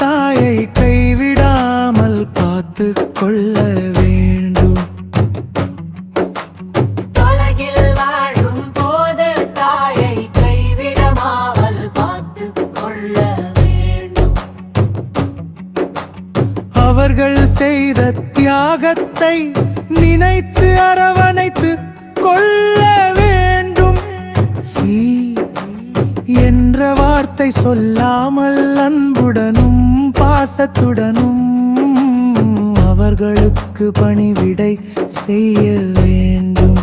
தாயை கைவிடாமல் பார்த்து கொள்ள வேண்டும். உலகில் வாழும் போது தாயை கைவிடாமல் பார்த்து கொள்ள வேண்டும். அவர்கள் செய்த தியாகத்தை நினைத்து அரவணைத்து கொள்ள வேண்டும். சீ என்ற வார்த்தை சொல்லாமல் அன்புடனும் பாசத்துடனும் அவர்களுக்கு பணிவிடை செய்ய வேண்டும்.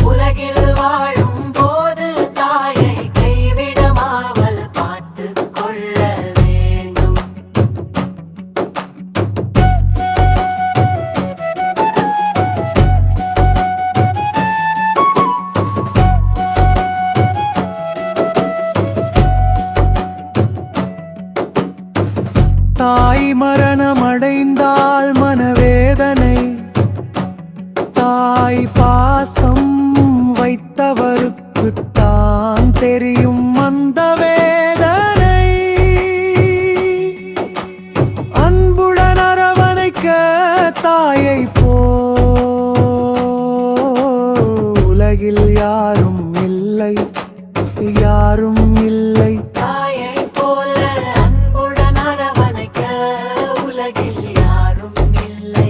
உலகில் வாழும் போது தாயை கைவிடாமல் பார்த்து கொள்ள வேண்டும். தாய் மரணமடைந்தால் மனவேதனை, தாய் பாசம் வைத்தவருக்கு தான் தெரியும் அந்த வேதனை. அன்புடன் அரவணைக்க தாயை உலகில் யாரும் இல்லை, யாரும் இல்லை. தாயை போல அன்புடன் அரவணைக்க உலகில் யாரும் இல்லை.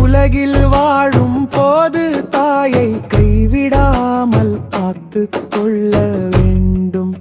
உலகில் வாழும் போது தாயை கைவிடாமல் பார்த்து கொள்ள வேண்டும்.